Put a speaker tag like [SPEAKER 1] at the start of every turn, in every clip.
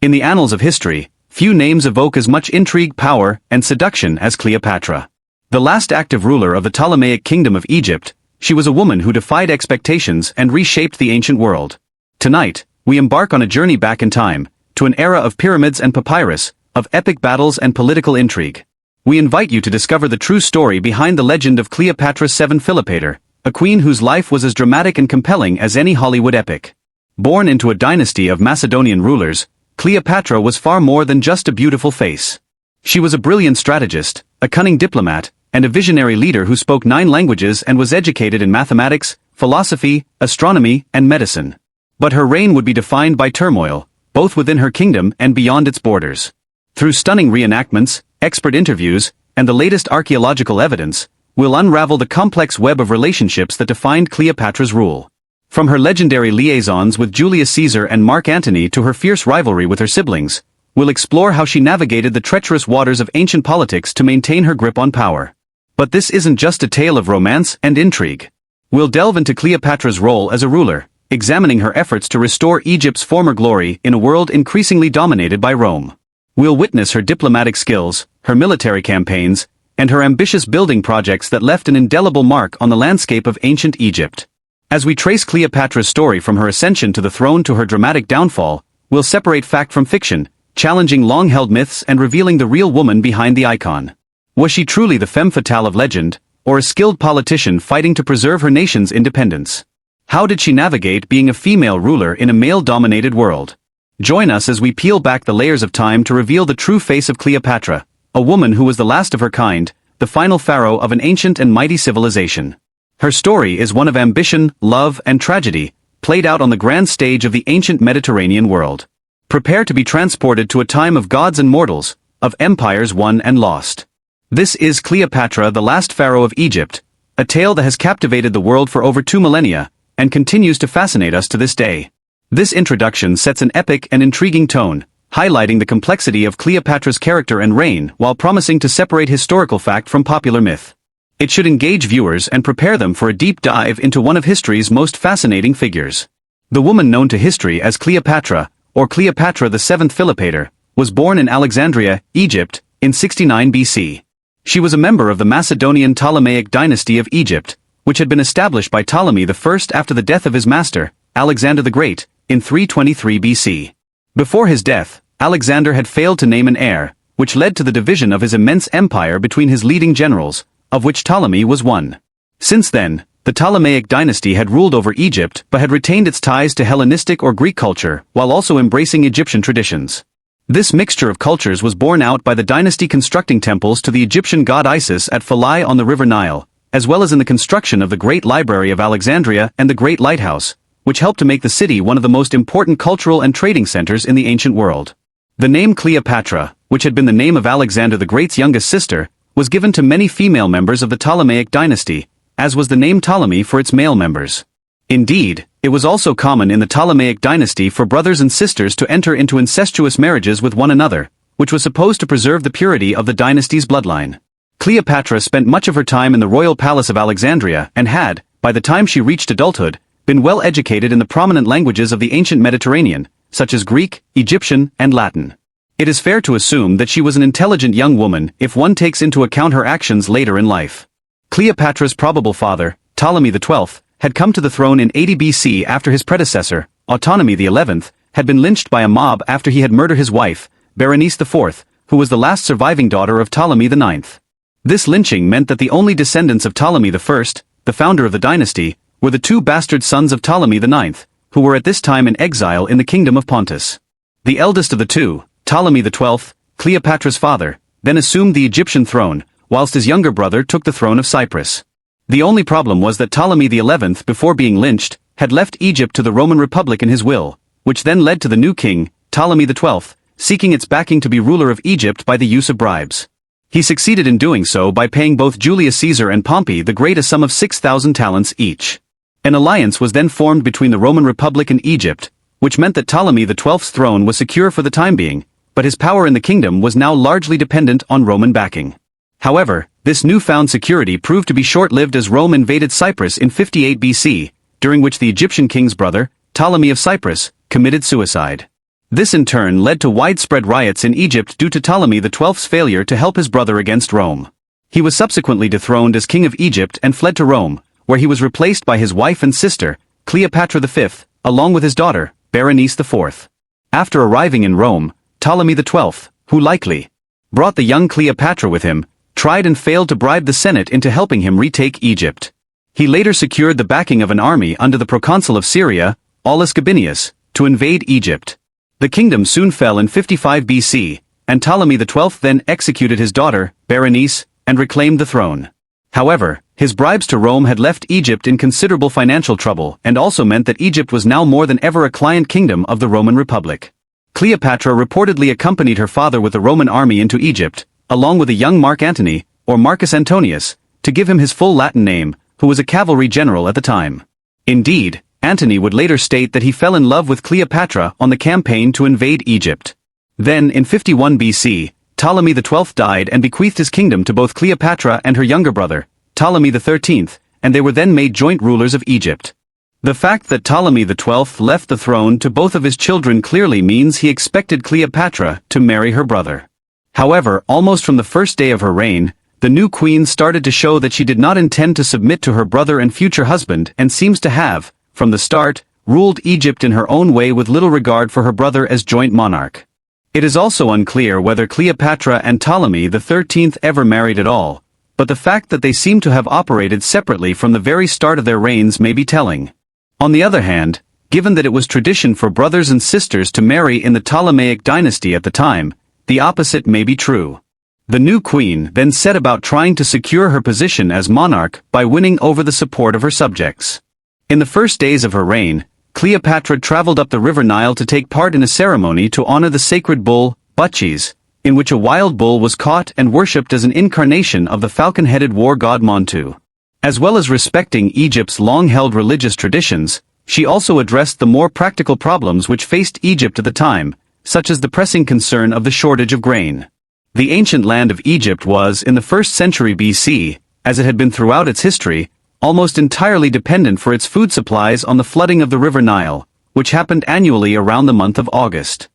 [SPEAKER 1] In the annals of history, few names evoke as much intrigue, power, and seduction as Cleopatra. The last active ruler of the Ptolemaic kingdom of Egypt, she was a woman who defied expectations and reshaped the ancient world. Tonight, we embark on a journey back in time, to an era of pyramids and papyrus, of epic battles and political intrigue. We invite you to discover the true story behind the legend of Cleopatra VII Philopator, a queen whose life was as dramatic and compelling as any Hollywood epic. Born into a dynasty of Macedonian rulers, Cleopatra was far more than just a beautiful face. She was a brilliant strategist, a cunning diplomat, and a visionary leader who spoke 9 languages and was educated in mathematics, philosophy, astronomy, and medicine. But her reign would be defined by turmoil, both within her kingdom and beyond its borders. Through stunning reenactments, expert interviews, and the latest archaeological evidence, we'll unravel the complex web of relationships that defined Cleopatra's rule. From her legendary liaisons with Julius Caesar and Mark Antony to her fierce rivalry with her siblings, we'll explore how she navigated the treacherous waters of ancient politics to maintain her grip on power. But this isn't just a tale of romance and intrigue. We'll delve into Cleopatra's role as a ruler, examining her efforts to restore Egypt's former glory in a world increasingly dominated by Rome. We'll witness her diplomatic skills, her military campaigns, and her ambitious building projects that left an indelible mark on the landscape of ancient Egypt. As we trace Cleopatra's story from her ascension to the throne to her dramatic downfall, we'll separate fact from fiction, challenging long-held myths and revealing the real woman behind the icon. Was she truly the femme fatale of legend, or a skilled politician fighting to preserve her nation's independence? How did she navigate being a female ruler in a male-dominated world? Join us as we peel back the layers of time to reveal the true face of Cleopatra, a woman who was the last of her kind, the final pharaoh of an ancient and mighty civilization. Her story is one of ambition, love, and tragedy, played out on the grand stage of the ancient Mediterranean world. Prepare to be transported to a time of gods and mortals, of empires won and lost. This is Cleopatra, the last pharaoh of Egypt, a tale that has captivated the world for over 2 millennia, and continues to fascinate us to this day. This introduction sets an epic and intriguing tone, highlighting the complexity of Cleopatra's character and reign while promising to separate historical fact from popular myth. It should engage viewers and prepare them for a deep dive into one of history's most fascinating figures. The woman known to history as Cleopatra, or Cleopatra VII Philopator, was born in Alexandria, Egypt, in 69 BC. She was a member of the Macedonian Ptolemaic dynasty of Egypt, which had been established by Ptolemy I after the death of his master, Alexander the Great, in 323 BC. Before his death, Alexander had failed to name an heir, which led to the division of his immense empire between his leading generals, of which Ptolemy was one. Since then, the Ptolemaic dynasty had ruled over Egypt but had retained its ties to Hellenistic or Greek culture while also embracing Egyptian traditions. This mixture of cultures was borne out by the dynasty constructing temples to the Egyptian god Isis at Philae on the River Nile, as well as in the construction of the Great Library of Alexandria and the Great Lighthouse, which helped to make the city one of the most important cultural and trading centers in the ancient world. The name Cleopatra, which had been the name of Alexander the Great's youngest sister, was given to many female members of the Ptolemaic dynasty, as was the name Ptolemy for its male members. Indeed, it was also common in the Ptolemaic dynasty for brothers and sisters to enter into incestuous marriages with one another, which was supposed to preserve the purity of the dynasty's bloodline. Cleopatra spent much of her time in the royal palace of Alexandria and had, by the time she reached adulthood, been well educated in the prominent languages of the ancient Mediterranean, such as Greek, Egyptian, and Latin. It is fair to assume that she was an intelligent young woman if one takes into account her actions later in life. Cleopatra's probable father, Ptolemy XII, had come to the throne in 80 BC after his predecessor, Antony XI, had been lynched by a mob after he had murdered his wife, Berenice IV, who was the last surviving daughter of Ptolemy IX. This lynching meant that the only descendants of Ptolemy I, the founder of the dynasty, were the 2 bastard sons of Ptolemy IX, who were at this time in exile in the kingdom of Pontus. The eldest of the 2, Ptolemy XII, Cleopatra's father, then assumed the Egyptian throne, whilst his younger brother took the throne of Cyprus. The only problem was that Ptolemy XI, before being lynched, had left Egypt to the Roman Republic in his will, which then led to the new king, Ptolemy XII, seeking its backing to be ruler of Egypt by the use of bribes. He succeeded in doing so by paying both Julius Caesar and Pompey the Great a sum of 6,000 talents each. An alliance was then formed between the Roman Republic and Egypt, which meant that Ptolemy XII's throne was secure for the time being, but his power in the kingdom was now largely dependent on Roman backing. However, this newfound security proved to be short-lived as Rome invaded Cyprus in 58 BC, during which the Egyptian king's brother, Ptolemy of Cyprus, committed suicide. This in turn led to widespread riots in Egypt due to Ptolemy XII's failure to help his brother against Rome. He was subsequently dethroned as king of Egypt and fled to Rome, where he was replaced by his wife and sister, Cleopatra V, along with his daughter, Berenice IV. After arriving in Rome, Ptolemy XII, who likely brought the young Cleopatra with him, tried and failed to bribe the Senate into helping him retake Egypt. He later secured the backing of an army under the proconsul of Syria, Aulus Gabinius, to invade Egypt. The kingdom soon fell in 55 BC, and Ptolemy XII then executed his daughter, Berenice, and reclaimed the throne. However, his bribes to Rome had left Egypt in considerable financial trouble and also meant that Egypt was now more than ever a client kingdom of the Roman Republic. Cleopatra reportedly accompanied her father with the Roman army into Egypt, along with a young Mark Antony, or Marcus Antonius, to give him his full Latin name, who was a cavalry general at the time. Indeed, Antony would later state that he fell in love with Cleopatra on the campaign to invade Egypt. Then, in 51 BC, Ptolemy XII died and bequeathed his kingdom to both Cleopatra and her younger brother, Ptolemy XIII, and they were then made joint rulers of Egypt. The fact that Ptolemy XII left the throne to both of his children clearly means he expected Cleopatra to marry her brother. However, almost from the first day of her reign, the new queen started to show that she did not intend to submit to her brother and future husband and seems to have, from the start, ruled Egypt in her own way with little regard for her brother as joint monarch. It is also unclear whether Cleopatra and Ptolemy XIII ever married at all, but the fact that they seem to have operated separately from the very start of their reigns may be telling. On the other hand, given that it was tradition for brothers and sisters to marry in the Ptolemaic dynasty at the time, the opposite may be true. The new queen then set about trying to secure her position as monarch by winning over the support of her subjects. In the first days of her reign, Cleopatra traveled up the river Nile to take part in a ceremony to honor the sacred bull, Bacchus, in which a wild bull was caught and worshipped as an incarnation of the falcon-headed war god Montu. As well as respecting Egypt's long-held religious traditions, she also addressed the more practical problems which faced Egypt at the time, such as the pressing concern of the shortage of grain. The ancient land of Egypt was, in the 1st century BC, as it had been throughout its history, almost entirely dependent for its food supplies on the flooding of the river Nile, which happened annually around the month of August.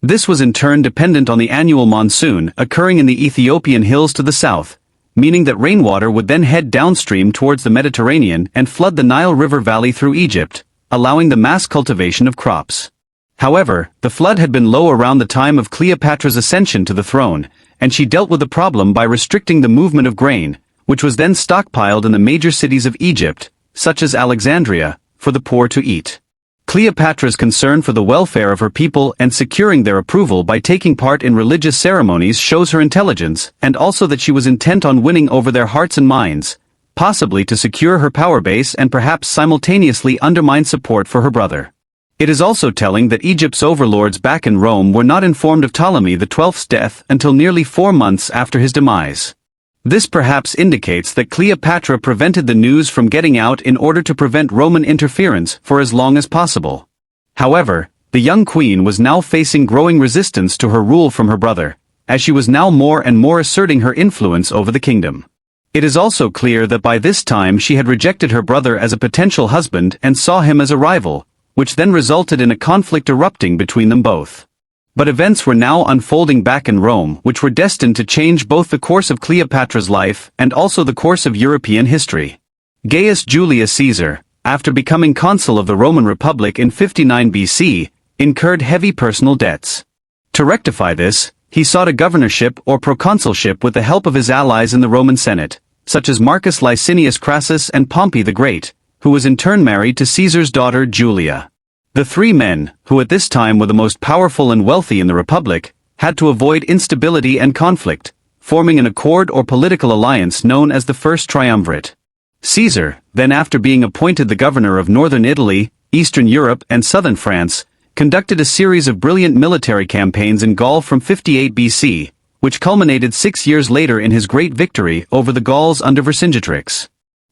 [SPEAKER 1] This was in turn dependent on the annual monsoon occurring in the Ethiopian hills to the south, meaning that rainwater would then head downstream towards the Mediterranean and flood the Nile River Valley through Egypt, allowing the mass cultivation of crops. However, the flood had been low around the time of Cleopatra's ascension to the throne, and she dealt with the problem by restricting the movement of grain, which was then stockpiled in the major cities of Egypt, such as Alexandria, for the poor to eat. Cleopatra's concern for the welfare of her people and securing their approval by taking part in religious ceremonies shows her intelligence, and also that she was intent on winning over their hearts and minds, possibly to secure her power base and perhaps simultaneously undermine support for her brother. It is also telling that Egypt's overlords back in Rome were not informed of Ptolemy XII's death until nearly 4 months after his demise. This perhaps indicates that Cleopatra prevented the news from getting out in order to prevent Roman interference for as long as possible. However, the young queen was now facing growing resistance to her rule from her brother, as she was now more and more asserting her influence over the kingdom. It is also clear that by this time she had rejected her brother as a potential husband and saw him as a rival, which then resulted in a conflict erupting between them both. But events were now unfolding back in Rome which were destined to change both the course of Cleopatra's life and also the course of European history. Gaius Julius Caesar, after becoming consul of the Roman Republic in 59 BC, incurred heavy personal debts. To rectify this, he sought a governorship or proconsulship with the help of his allies in the Roman Senate, such as Marcus Licinius Crassus and Pompey the Great, who was in turn married to Caesar's daughter Julia. The 3 men, who at this time were the most powerful and wealthy in the Republic, had to avoid instability and conflict, forming an accord or political alliance known as the First Triumvirate. Caesar, then after being appointed the governor of northern Italy, eastern Europe and southern France, conducted a series of brilliant military campaigns in Gaul from 58 BC, which culminated 6 years later in his great victory over the Gauls under Vercingetorix.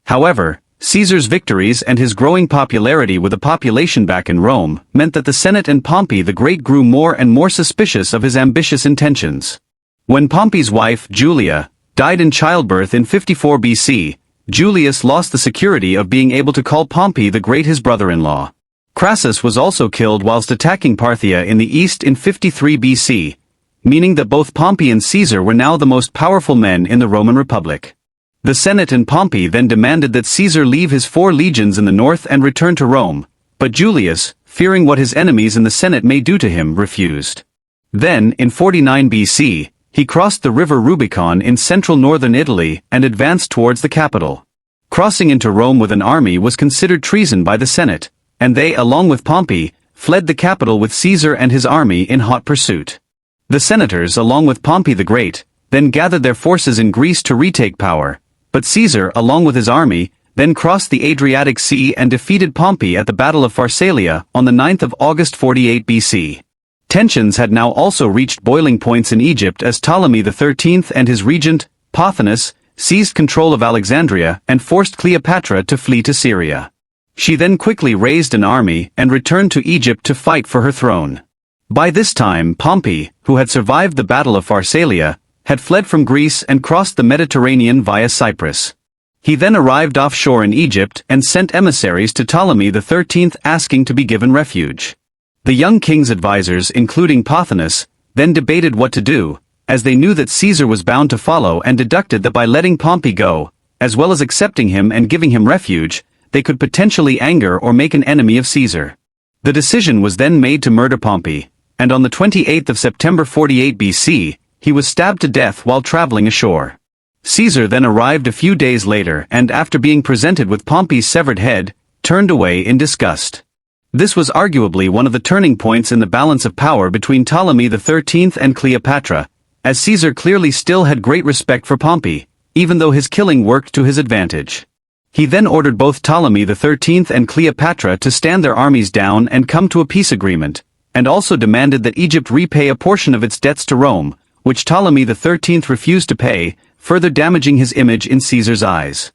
[SPEAKER 1] However, Caesar's victories and his growing popularity with the population back in Rome meant that the Senate and Pompey the Great grew more and more suspicious of his ambitious intentions. When Pompey's wife, Julia, died in childbirth in 54 BC, Julius lost the security of being able to call Pompey the Great his brother-in-law. Crassus was also killed whilst attacking Parthia in the east in 53 BC, meaning that both Pompey and Caesar were now the most powerful men in the Roman Republic. The Senate and Pompey then demanded that Caesar leave his 4 legions in the north and return to Rome, but Julius, fearing what his enemies in the Senate may do to him, refused. Then, in 49 BC, he crossed the river Rubicon in central northern Italy and advanced towards the capital. Crossing into Rome with an army was considered treason by the Senate, and they, along with Pompey, fled the capital with Caesar and his army in hot pursuit. The senators, along with Pompey the Great, then gathered their forces in Greece to retake power, but Caesar, along with his army, then crossed the Adriatic Sea and defeated Pompey at the Battle of Pharsalia on the 9th of August 48 BC. Tensions had now also reached boiling points in Egypt as Ptolemy XIII and his regent, Pothinus, seized control of Alexandria and forced Cleopatra to flee to Syria. She then quickly raised an army and returned to Egypt to fight for her throne. By this time Pompey, who had survived the Battle of Pharsalia, had fled from Greece and crossed the Mediterranean via Cyprus. He then arrived offshore in Egypt and sent emissaries to Ptolemy XIII asking to be given refuge. The young king's advisors, including Pothinus, then debated what to do, as they knew that Caesar was bound to follow and deducted that by letting Pompey go, as well as accepting him and giving him refuge, they could potentially anger or make an enemy of Caesar. The decision was then made to murder Pompey, and on the 28th of September 48 BC, he was stabbed to death while traveling ashore. Caesar then arrived a few days later and, after being presented with Pompey's severed head, turned away in disgust. This was arguably one of the turning points in the balance of power between Ptolemy XIII and Cleopatra, as Caesar clearly still had great respect for Pompey, even though his killing worked to his advantage. He then ordered both Ptolemy XIII and Cleopatra to stand their armies down and come to a peace agreement, and also demanded that Egypt repay a portion of its debts to Rome, which Ptolemy XIII refused to pay, further damaging his image in Caesar's eyes.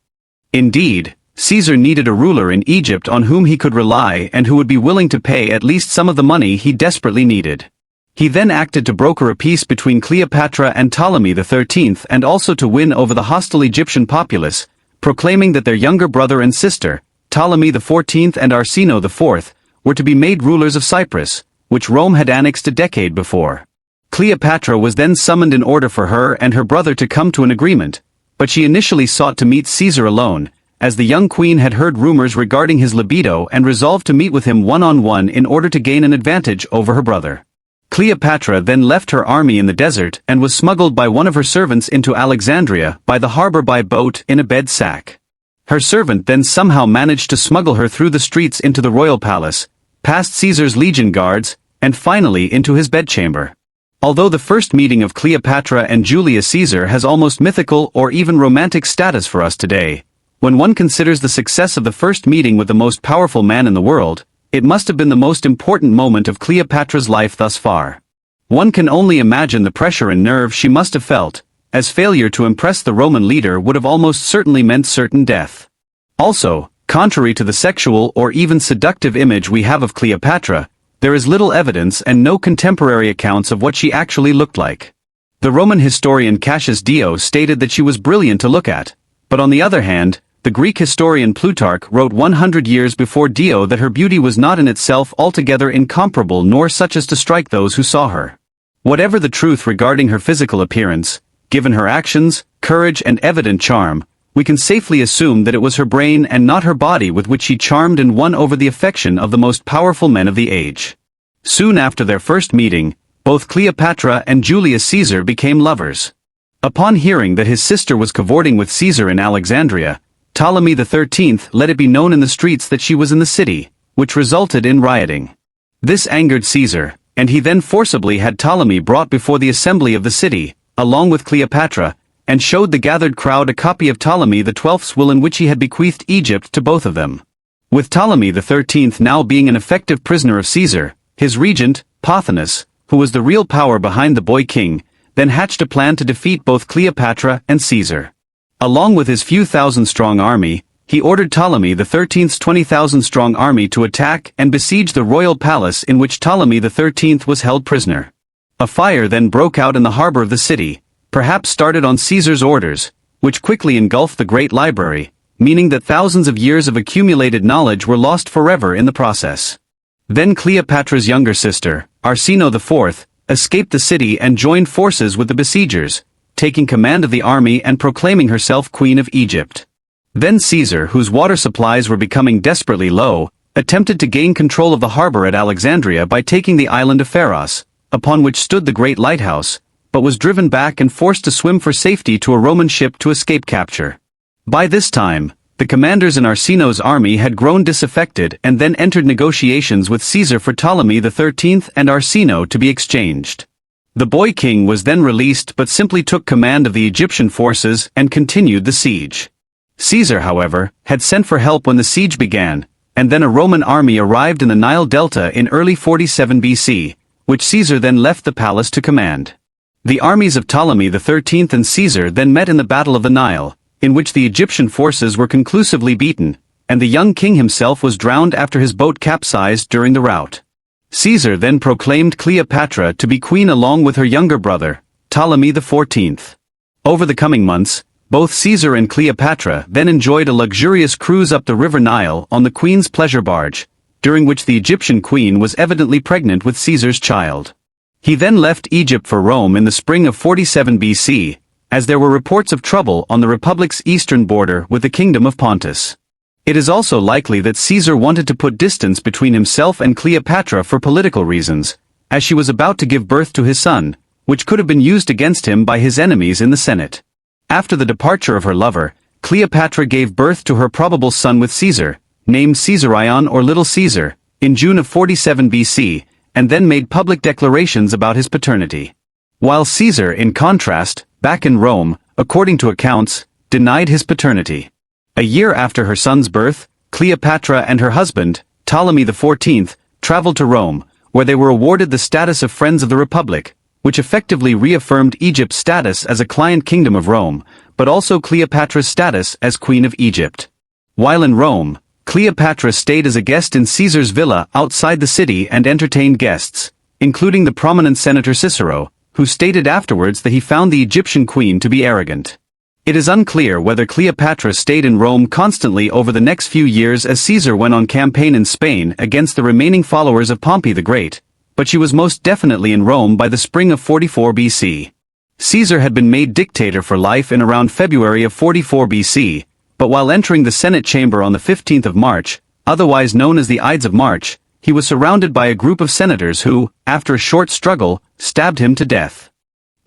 [SPEAKER 1] Indeed, Caesar needed a ruler in Egypt on whom he could rely and who would be willing to pay at least some of the money he desperately needed. He then acted to broker a peace between Cleopatra and Ptolemy XIII and also to win over the hostile Egyptian populace, proclaiming that their younger brother and sister, Ptolemy XIV and Arsinoe IV, were to be made rulers of Cyprus, which Rome had annexed a decade before. Cleopatra was then summoned in order for her and her brother to come to an agreement, but she initially sought to meet Caesar alone, as the young queen had heard rumors regarding his libido and resolved to meet with him one-on-one in order to gain an advantage over her brother. Cleopatra then left her army in the desert and was smuggled by one of her servants into Alexandria by the harbor by boat in a bed sack. Her servant then somehow managed to smuggle her through the streets into the royal palace, past Caesar's legion guards, and finally into his bedchamber. Although the first meeting of Cleopatra and Julius Caesar has almost mythical or even romantic status for us today, when one considers the success of the first meeting with the most powerful man in the world, it must have been the most important moment of Cleopatra's life thus far. One can only imagine the pressure and nerve she must have felt, as failure to impress the Roman leader would have almost certainly meant certain death. Also, contrary to the sexual or even seductive image we have of Cleopatra, there is little evidence and no contemporary accounts of what she actually looked like. The Roman historian Cassius Dio stated that she was brilliant to look at, but on the other hand, the Greek historian Plutarch wrote 100 years before Dio that her beauty was not in itself altogether incomparable nor such as to strike those who saw her. Whatever the truth regarding her physical appearance, given her actions, courage and evident charm, we can safely assume that it was her brain and not her body with which she charmed and won over the affection of the most powerful men of the age. Soon after their first meeting, both Cleopatra and Julius Caesar became lovers. Upon hearing that his sister was cavorting with Caesar in Alexandria, Ptolemy XIII let it be known in the streets that she was in the city, which resulted in rioting. This angered Caesar, and he then forcibly had Ptolemy brought before the assembly of the city, along with Cleopatra, and showed the gathered crowd a copy of Ptolemy XII's will in which he had bequeathed Egypt to both of them. With Ptolemy XIII now being an effective prisoner of Caesar, his regent, Pothinus, who was the real power behind the boy king, then hatched a plan to defeat both Cleopatra and Caesar. Along with his few thousand-strong army, he ordered Ptolemy XIII's 20,000-strong army to attack and besiege the royal palace in which Ptolemy XIII was held prisoner. A fire then broke out in the harbor of the city, perhaps started on Caesar's orders, which quickly engulfed the great library, meaning that thousands of years of accumulated knowledge were lost forever in the process. Then Cleopatra's younger sister, Arsinoe IV, escaped the city and joined forces with the besiegers, taking command of the army and proclaiming herself Queen of Egypt. Then Caesar, whose water supplies were becoming desperately low, attempted to gain control of the harbor at Alexandria by taking the island of Pharos, upon which stood the great lighthouse, but was driven back and forced to swim for safety to a Roman ship to escape capture. By this time, the commanders in Arsinoe's army had grown disaffected and then entered negotiations with Caesar for Ptolemy XIII and Arsinoe to be exchanged. The boy king was then released but simply took command of the Egyptian forces and continued the siege. Caesar, however, had sent for help when the siege began, and then a Roman army arrived in the Nile Delta in early 47 BC, which Caesar then left the palace to command. The armies of Ptolemy XIII and Caesar then met in the Battle of the Nile, in which the Egyptian forces were conclusively beaten, and the young king himself was drowned after his boat capsized during the rout. Caesar then proclaimed Cleopatra to be queen along with her younger brother, Ptolemy XIV. Over the coming months, both Caesar and Cleopatra then enjoyed a luxurious cruise up the river Nile on the queen's pleasure barge, during which the Egyptian queen was evidently pregnant with Caesar's child. He then left Egypt for Rome in the spring of 47 BC, as there were reports of trouble on the republic's eastern border with the kingdom of Pontus. It is also likely that Caesar wanted to put distance between himself and Cleopatra for political reasons, as she was about to give birth to his son, which could have been used against him by his enemies in the Senate. After the departure of her lover, Cleopatra gave birth to her probable son with Caesar, named Caesarion or Little Caesar, in June of 47 BC, and then made public declarations about his paternity. While Caesar, in contrast, back in Rome, according to accounts, denied his paternity. A year after her son's birth, Cleopatra and her husband, Ptolemy XIV, traveled to Rome, where they were awarded the status of Friends of the Republic, which effectively reaffirmed Egypt's status as a client kingdom of Rome, but also Cleopatra's status as Queen of Egypt. While in Rome, Cleopatra stayed as a guest in Caesar's villa outside the city and entertained guests, including the prominent senator Cicero, who stated afterwards that he found the Egyptian queen to be arrogant. It is unclear whether Cleopatra stayed in Rome constantly over the next few years as Caesar went on campaign in Spain against the remaining followers of Pompey the Great, but she was most definitely in Rome by the spring of 44 BC. Caesar had been made dictator for life in around February of 44 BC, but while entering the Senate chamber on the 15th of March, otherwise known as the Ides of March, he was surrounded by a group of senators who, after a short struggle, stabbed him to death.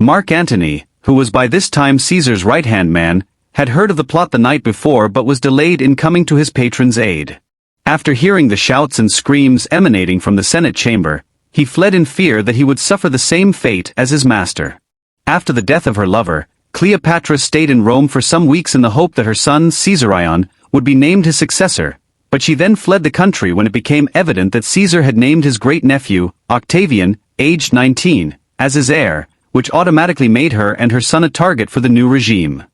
[SPEAKER 1] Mark Antony, who was by this time Caesar's right-hand man, had heard of the plot the night before but was delayed in coming to his patron's aid. After hearing the shouts and screams emanating from the Senate chamber, he fled in fear that he would suffer the same fate as his master. After the death of her lover, Cleopatra stayed in Rome for some weeks in the hope that her son, Caesarion, would be named his successor, but she then fled the country when it became evident that Caesar had named his great-nephew, Octavian, aged 19, as his heir, which automatically made her and her son a target for the new regime.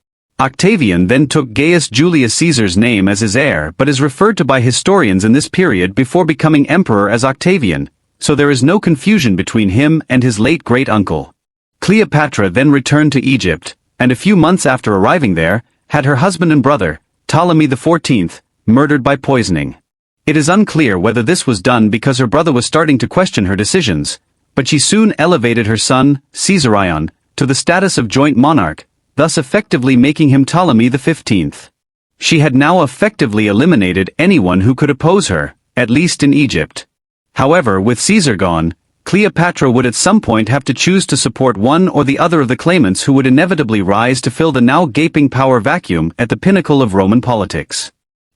[SPEAKER 1] Octavian then took Gaius Julius Caesar's name as his heir but is referred to by historians in this period before becoming emperor as Octavian, so there is no confusion between him and his late great-uncle. Cleopatra then returned to Egypt, and a few months after arriving there, had her husband and brother, Ptolemy XIV, murdered by poisoning. It is unclear whether this was done because her brother was starting to question her decisions, but she soon elevated her son, Caesarion, to the status of joint monarch, thus effectively making him Ptolemy XV. She had now effectively eliminated anyone who could oppose her, at least in Egypt. However, with Caesar gone, Cleopatra would at some point have to choose to support one or the other of the claimants who would inevitably rise to fill the now gaping power vacuum at the pinnacle of Roman politics.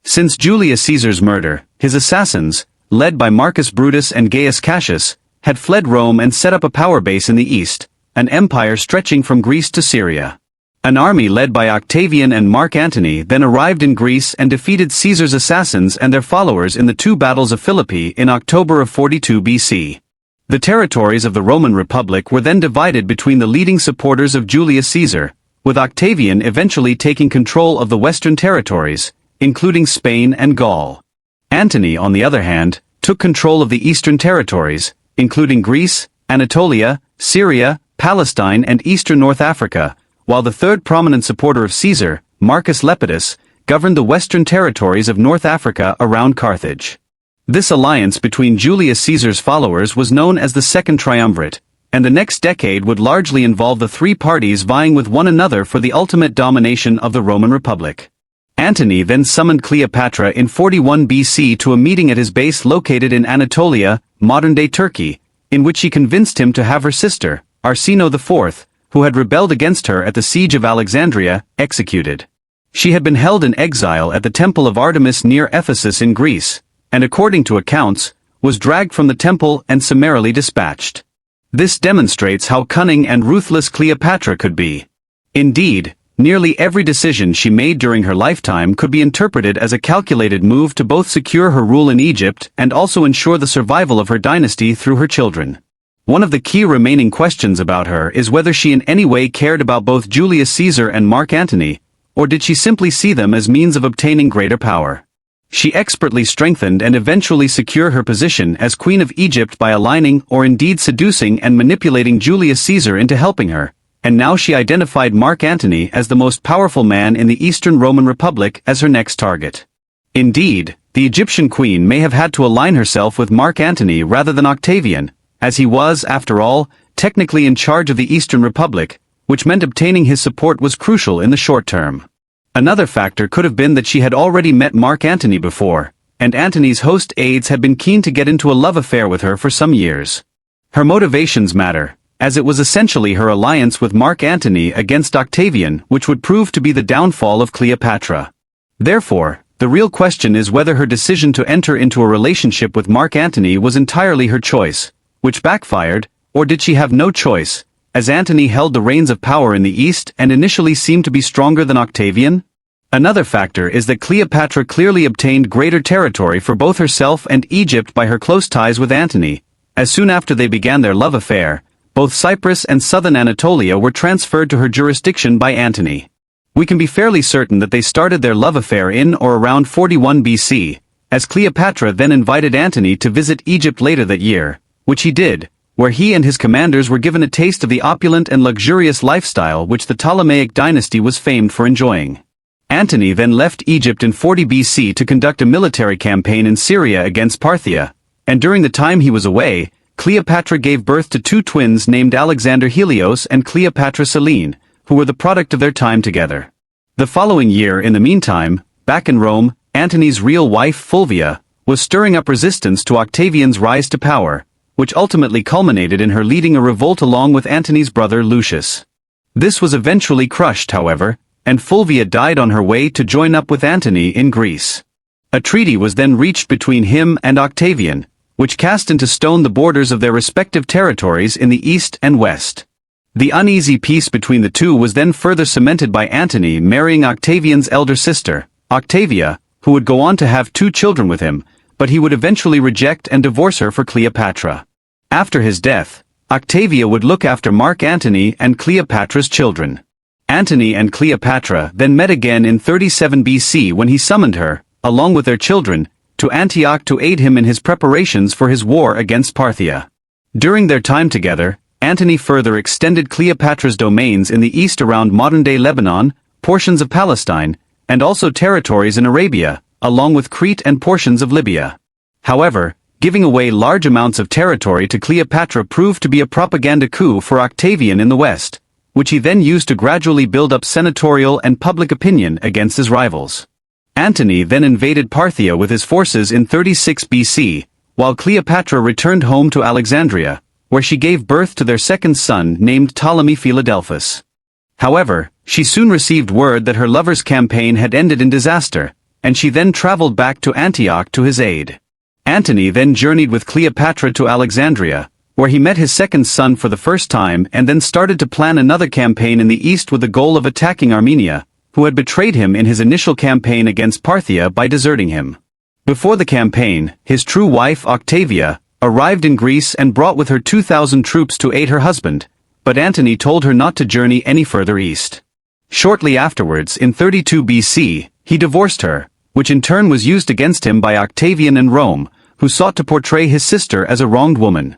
[SPEAKER 1] Since Julius Caesar's murder, his assassins, led by Marcus Brutus and Gaius Cassius, had fled Rome and set up a power base in the east, an empire stretching from Greece to Syria. An army led by Octavian and Mark Antony then arrived in Greece and defeated Caesar's assassins and their followers in the two battles of Philippi in October of 42 BC. The territories of the Roman Republic were then divided between the leading supporters of Julius Caesar, with Octavian eventually taking control of the western territories, including Spain and Gaul. Antony, on the other hand, took control of the eastern territories, including Greece, Anatolia, Syria, Palestine and eastern North Africa, while the third prominent supporter of Caesar, Marcus Lepidus, governed the western territories of North Africa around Carthage. This alliance between Julius Caesar's followers was known as the Second Triumvirate, and the next decade would largely involve the three parties vying with one another for the ultimate domination of the Roman Republic. Antony then summoned Cleopatra in 41 BC to a meeting at his base located in Anatolia, modern-day Turkey, in which he convinced him to have her sister, Arsinoe IV, who had rebelled against her at the siege of Alexandria, executed. She had been held in exile at the Temple of Artemis near Ephesus in Greece, and according to accounts, was dragged from the temple and summarily dispatched. This demonstrates how cunning and ruthless Cleopatra could be. Indeed, nearly every decision she made during her lifetime could be interpreted as a calculated move to both secure her rule in Egypt and also ensure the survival of her dynasty through her children. One of the key remaining questions about her is whether she in any way cared about both Julius Caesar and Mark Antony, or did she simply see them as means of obtaining greater power? She expertly strengthened and eventually secured her position as Queen of Egypt by aligning or indeed seducing and manipulating Julius Caesar into helping her, and now she identified Mark Antony as the most powerful man in the Eastern Roman Republic as her next target. Indeed, the Egyptian queen may have had to align herself with Mark Antony rather than Octavian, as he was, after all, technically in charge of the Eastern Republic, which meant obtaining his support was crucial in the short term. Another factor could have been that she had already met Mark Antony before, and Antony's host aides had been keen to get into a love affair with her for some years. Her motivations matter, as it was essentially her alliance with Mark Antony against Octavian which would prove to be the downfall of Cleopatra. Therefore, the real question is whether her decision to enter into a relationship with Mark Antony was entirely her choice, which backfired, or did she have no choice, as Antony held the reins of power in the East and initially seemed to be stronger than Octavian? Another factor is that Cleopatra clearly obtained greater territory for both herself and Egypt by her close ties with Antony, as soon after they began their love affair, both Cyprus and southern Anatolia were transferred to her jurisdiction by Antony. We can be fairly certain that they started their love affair in or around 41 BC, as Cleopatra then invited Antony to visit Egypt later that year, which he did, where he and his commanders were given a taste of the opulent and luxurious lifestyle which the Ptolemaic dynasty was famed for enjoying. Antony then left Egypt in 40 BC to conduct a military campaign in Syria against Parthia, and during the time he was away, Cleopatra gave birth to two twins named Alexander Helios and Cleopatra Selene, who were the product of their time together. The following year, in the meantime, back in Rome, Antony's real wife Fulvia was stirring up resistance to Octavian's rise to power, which ultimately culminated in her leading a revolt along with Antony's brother Lucius. This was eventually crushed, however, and Fulvia died on her way to join up with Antony in Greece. A treaty was then reached between him and Octavian, which cast into stone the borders of their respective territories in the east and west. The uneasy peace between the two was then further cemented by Antony marrying Octavian's elder sister, Octavia, who would go on to have two children with him, but he would eventually reject and divorce her for Cleopatra. After his death, Octavia would look after Mark Antony and Cleopatra's children. Antony and Cleopatra then met again in 37 BC when he summoned her, along with their children, to Antioch to aid him in his preparations for his war against Parthia. During their time together, Antony further extended Cleopatra's domains in the east around modern-day Lebanon, portions of Palestine, and also territories in Arabia, along with Crete and portions of Libya. However, giving away large amounts of territory to Cleopatra proved to be a propaganda coup for Octavian in the West, which he then used to gradually build up senatorial and public opinion against his rivals. Antony then invaded Parthia with his forces in 36 BC, while Cleopatra returned home to Alexandria, where she gave birth to their second son named Ptolemy Philadelphus. However, she soon received word that her lover's campaign had ended in disaster, and she then traveled back to Antioch to his aid. Antony then journeyed with Cleopatra to Alexandria, where he met his second son for the first time and then started to plan another campaign in the east with the goal of attacking Armenia, who had betrayed him in his initial campaign against Parthia by deserting him. Before the campaign, his true wife Octavia arrived in Greece and brought with her 2,000 troops to aid her husband, but Antony told her not to journey any further east. Shortly afterwards, in 32 BC, he divorced her, which in turn was used against him by Octavian in Rome, who sought to portray his sister as a wronged woman.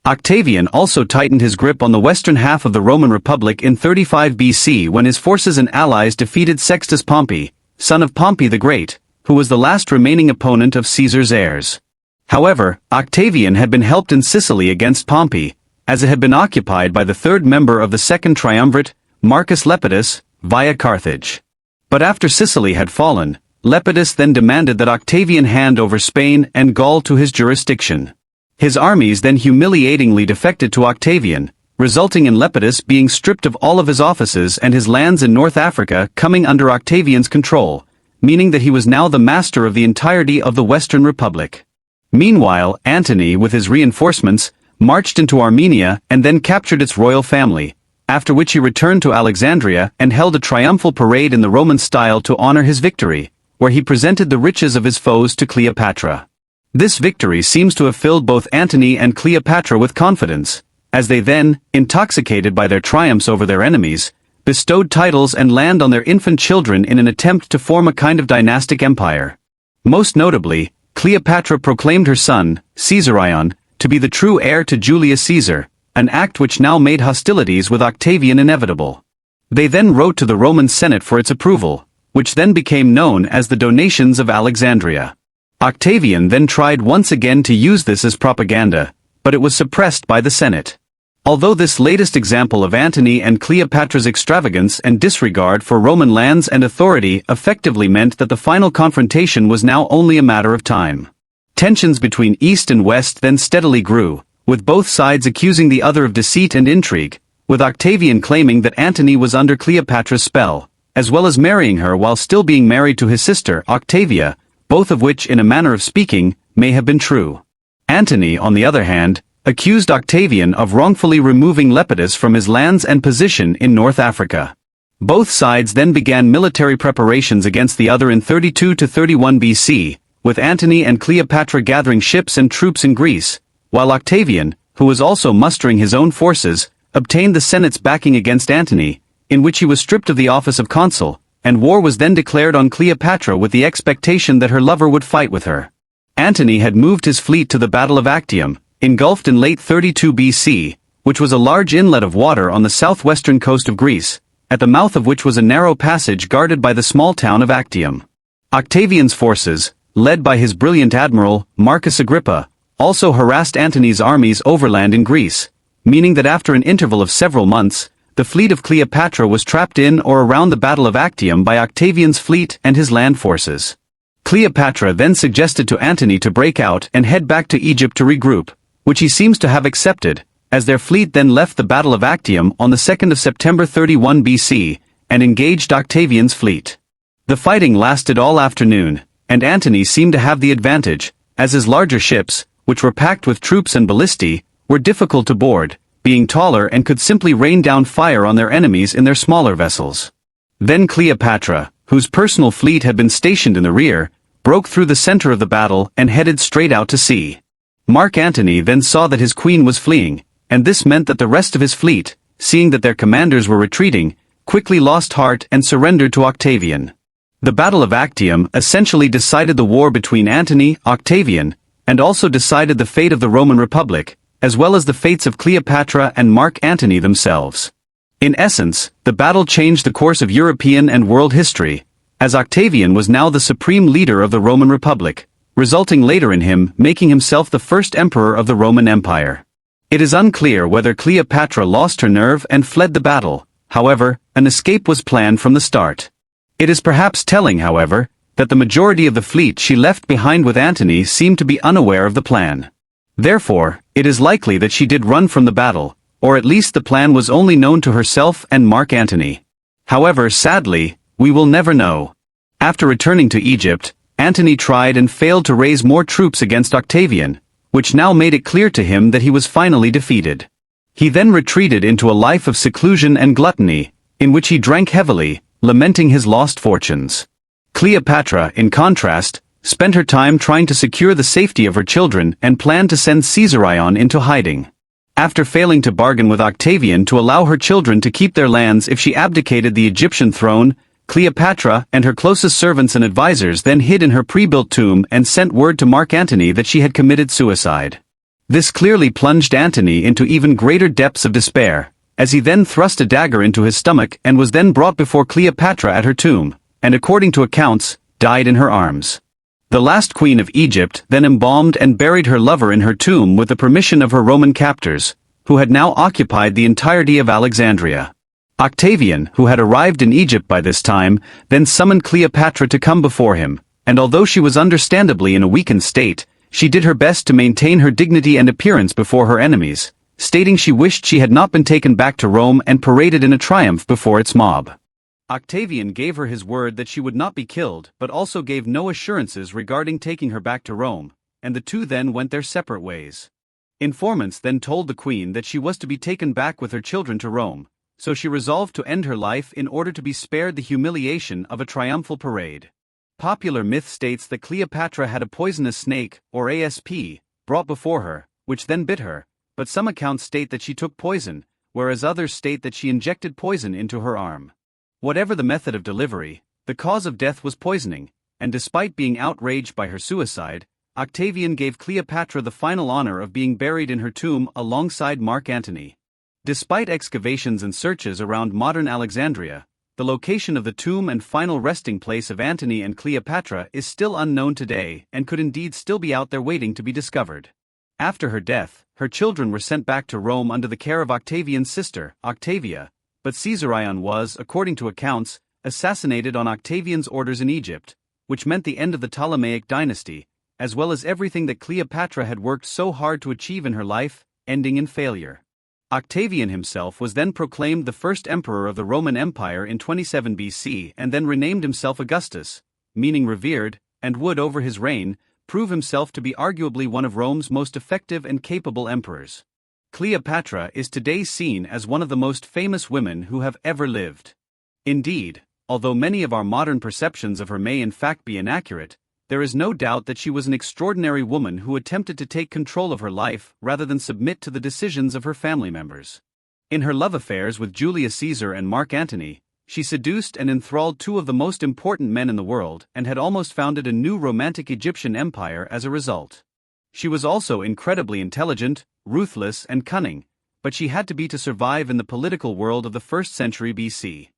[SPEAKER 1] Octavian also tightened his grip on the western half of the Roman Republic in 35 BC when his forces and allies defeated Sextus Pompey, son of Pompey the Great, who was the last remaining opponent of Caesar's heirs. However, Octavian had been helped in Sicily against Pompey, as it had been occupied by the third member of the second triumvirate, Marcus Lepidus, via Carthage. But after Sicily had fallen, Lepidus then demanded that Octavian hand over Spain and Gaul to his jurisdiction. His armies then humiliatingly defected to Octavian, resulting in Lepidus being stripped of all of his offices and his lands in North Africa coming under Octavian's control, meaning that he was now the master of the entirety of the Western Republic. Meanwhile, Antony with his reinforcements, marched into Armenia and then captured its royal family, after which he returned to Alexandria and held a triumphal parade in the Roman style to honor his victory, where he presented the riches of his foes to Cleopatra. This victory seems to have filled both Antony and Cleopatra with confidence, as they then, intoxicated by their triumphs over their enemies, bestowed titles and land on their infant children in an attempt to form a kind of dynastic empire. Most notably, Cleopatra proclaimed her son, Caesarion, to be the true heir to Julius Caesar, an act which now made hostilities with Octavian inevitable. They then wrote to the Roman Senate for its approval, which then became known as the Donations of Alexandria. Octavian then tried once again to use this as propaganda, but it was suppressed by the Senate. Although this latest example of Antony and Cleopatra's extravagance and disregard for Roman lands and authority effectively meant that the final confrontation was now only a matter of time. Tensions between East and West then steadily grew, with both sides accusing the other of deceit and intrigue, with Octavian claiming that Antony was under Cleopatra's spell, as well as marrying her while still being married to his sister, Octavia, both of which, in a manner of speaking, may have been true. Antony, on the other hand, accused Octavian of wrongfully removing Lepidus from his lands and position in North Africa. Both sides then began military preparations against the other in 32 to 31 BC, with Antony and Cleopatra gathering ships and troops in Greece, while Octavian, who was also mustering his own forces, obtained the Senate's backing against Antony, in which he was stripped of the office of consul, and war was then declared on Cleopatra with the expectation that her lover would fight with her. Antony had moved his fleet to the Battle of Actium, engulfed in late 32 BC, which was a large inlet of water on the southwestern coast of Greece, at the mouth of which was a narrow passage guarded by the small town of Actium. Octavian's forces, led by his brilliant admiral, Marcus Agrippa, also harassed Antony's armies overland in Greece, meaning that after an interval of several months, the fleet of Cleopatra was trapped in or around the Battle of Actium by Octavian's fleet and his land forces. Cleopatra then suggested to Antony to break out and head back to Egypt to regroup, which he seems to have accepted, as their fleet then left the Battle of Actium on the 2nd of September 31 BC, and engaged Octavian's fleet. The fighting lasted all afternoon, and Antony seemed to have the advantage, as his larger ships, which were packed with troops and ballistae, were difficult to board, being taller and could simply rain down fire on their enemies in their smaller vessels. Then Cleopatra, whose personal fleet had been stationed in the rear, broke through the center of the battle and headed straight out to sea. Mark Antony then saw that his queen was fleeing, and this meant that the rest of his fleet, seeing that their commanders were retreating, quickly lost heart and surrendered to Octavian. The Battle of Actium essentially decided the war between Antony, Octavian, and also decided the fate of the Roman Republic, as well as the fates of Cleopatra and Mark Antony themselves. In essence, the battle changed the course of European and world history, as Octavian was now the supreme leader of the Roman Republic, resulting later in him making himself the first emperor of the Roman Empire. It is unclear whether Cleopatra lost her nerve and fled the battle. However, an escape was planned from the start. It is perhaps telling, however, that the majority of the fleet she left behind with Antony seemed to be unaware of the plan. Therefore, it is likely that she did run from the battle, or at least the plan was only known to herself and Mark Antony. However, sadly, we will never know. After returning to Egypt, Antony tried and failed to raise more troops against Octavian, which now made it clear to him that he was finally defeated. He then retreated into a life of seclusion and gluttony, in which he drank heavily, lamenting his lost fortunes. Cleopatra, in contrast, spent her time trying to secure the safety of her children and planned to send Caesarion into hiding. After failing to bargain with Octavian to allow her children to keep their lands if she abdicated the Egyptian throne, Cleopatra and her closest servants and advisors then hid in her pre-built tomb and sent word to Mark Antony that she had committed suicide. This clearly plunged Antony into even greater depths of despair, as he then thrust a dagger into his stomach and was then brought before Cleopatra at her tomb, and according to accounts, died in her arms. The last queen of Egypt then embalmed and buried her lover in her tomb with the permission of her Roman captors, who had now occupied the entirety of Alexandria. Octavian, who had arrived in Egypt by this time, then summoned Cleopatra to come before him, and although she was understandably in a weakened state, she did her best to maintain her dignity and appearance before her enemies, stating she wished she had not been taken back to Rome and paraded in a triumph before its mob. Octavian gave her his word that she would not be killed, but also gave no assurances regarding taking her back to Rome, and the two then went their separate ways. Informants then told the queen that she was to be taken back with her children to Rome, so she resolved to end her life in order to be spared the humiliation of a triumphal parade. Popular myth states that Cleopatra had a poisonous snake, or asp, brought before her, which then bit her, but some accounts state that she took poison, whereas others state that she injected poison into her arm. Whatever the method of delivery, the cause of death was poisoning, and despite being outraged by her suicide, Octavian gave Cleopatra the final honor of being buried in her tomb alongside Mark Antony. Despite excavations and searches around modern Alexandria, the location of the tomb and final resting place of Antony and Cleopatra is still unknown today and could indeed still be out there waiting to be discovered. After her death, her children were sent back to Rome under the care of Octavian's sister, Octavia, but Caesarion was, according to accounts, assassinated on Octavian's orders in Egypt, which meant the end of the Ptolemaic dynasty, as well as everything that Cleopatra had worked so hard to achieve in her life, ending in failure. Octavian himself was then proclaimed the first emperor of the Roman Empire in 27 BC and then renamed himself Augustus, meaning revered, and would over his reign prove himself to be arguably one of Rome's most effective and capable emperors. Cleopatra is today seen as one of the most famous women who have ever lived. Indeed, although many of our modern perceptions of her may in fact be inaccurate, there is no doubt that she was an extraordinary woman who attempted to take control of her life rather than submit to the decisions of her family members. In her love affairs with Julius Caesar and Mark Antony, she seduced and enthralled two of the most important men in the world and had almost founded a new romantic Egyptian empire as a result. She was also incredibly intelligent, ruthless, and cunning, but she had to be to survive in the political world of the 1st century BC.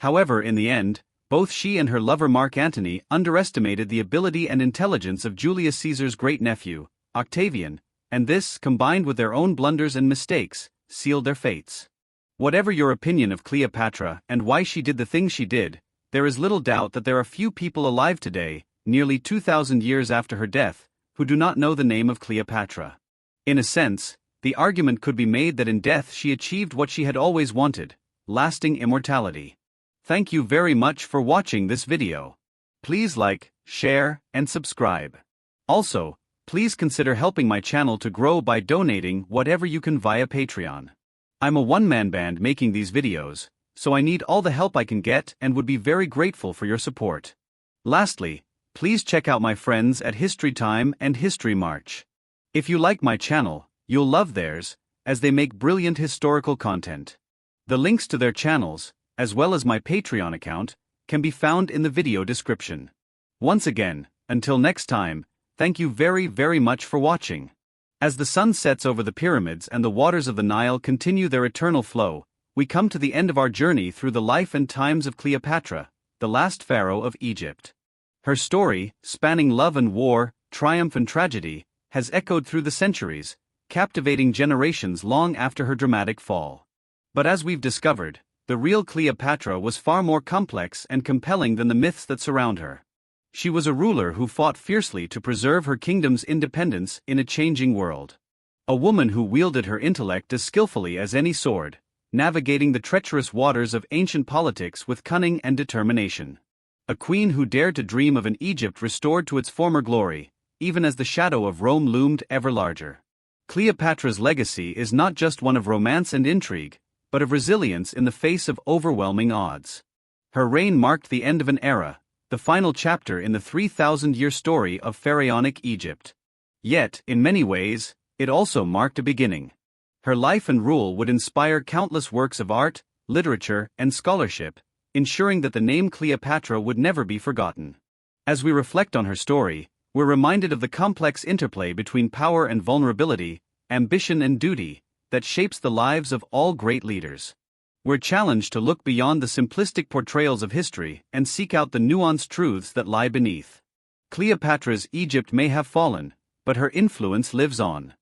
[SPEAKER 1] However, in the end, both she and her lover Mark Antony underestimated the ability and intelligence of Julius Caesar's great-nephew, Octavian, and this, combined with their own blunders and mistakes, sealed their fates. Whatever your opinion of Cleopatra and why she did the things she did, there is little doubt that there are few people alive today, nearly 2,000 years after her death, who do not know the name of Cleopatra. In a sense, the argument could be made that in death she achieved what she had always wanted: lasting immortality. Thank you very much for watching this video. Please like, share, and subscribe. Also, please consider helping my channel to grow by donating whatever you can via Patreon. I'm a one-man band making these videos, so I need all the help I can get and would be very grateful for your support. Lastly, please check out my friends at History Time and History March. If you like my channel, you'll love theirs, as they make brilliant historical content. The links to their channels, as well as my Patreon account, can be found in the video description. Once again, until next time, thank you very, very much for watching. As the sun sets over the pyramids and the waters of the Nile continue their eternal flow, we come to the end of our journey through the life and times of Cleopatra, the last pharaoh of Egypt. Her story, spanning love and war, triumph and tragedy, has echoed through the centuries, captivating generations long after her dramatic fall. But as we've discovered, the real Cleopatra was far more complex and compelling than the myths that surround her. She was a ruler who fought fiercely to preserve her kingdom's independence in a changing world. A woman who wielded her intellect as skillfully as any sword, navigating the treacherous waters of ancient politics with cunning and determination. A queen who dared to dream of an Egypt restored to its former glory, even as the shadow of Rome loomed ever larger. Cleopatra's legacy is not just one of romance and intrigue, but of resilience in the face of overwhelming odds. Her reign marked the end of an era, the final chapter in the 3,000-year story of pharaonic Egypt. Yet, in many ways, it also marked a beginning. Her life and rule would inspire countless works of art, literature, and scholarship, ensuring that the name Cleopatra would never be forgotten. As we reflect on her story, we're reminded of the complex interplay between power and vulnerability, ambition and duty, that shapes the lives of all great leaders. We're challenged to look beyond the simplistic portrayals of history and seek out the nuanced truths that lie beneath. Cleopatra's Egypt may have fallen, but her influence lives on.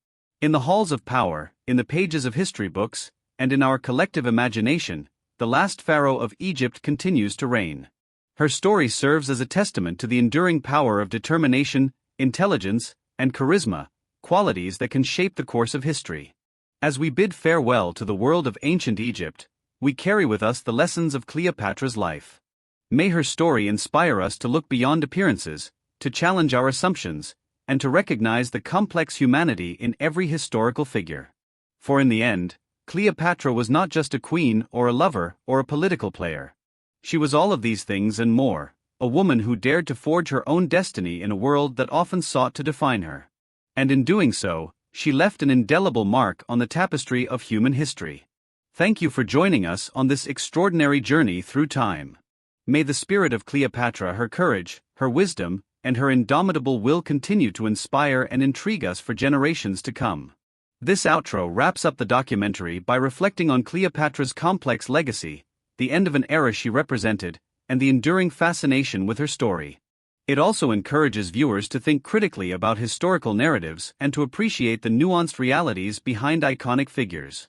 [SPEAKER 1] In the halls of power, in the pages of history books, and in our collective imagination, the last pharaoh of Egypt continues to reign. Her story serves as a testament to the enduring power of determination, intelligence, and charisma, qualities that can shape the course of history. As we bid farewell to the world of ancient Egypt, we carry with us the lessons of Cleopatra's life. May her story inspire us to look beyond appearances, to challenge our assumptions, and to recognize the complex humanity in every historical figure. For in the end, Cleopatra was not just a queen or a lover or a political player. She was all of these things and more, a woman who dared to forge her own destiny in a world that often sought to define her. And in doing so, she left an indelible mark on the tapestry of human history. Thank you for joining us on this extraordinary journey through time. May the spirit of Cleopatra, her courage, her wisdom, and her indomitable will continue to inspire and intrigue us for generations to come. This outro wraps up the documentary by reflecting on Cleopatra's complex legacy, the end of an era she represented, and the enduring fascination with her story. It also encourages viewers to think critically about historical narratives and to appreciate the nuanced realities behind iconic figures.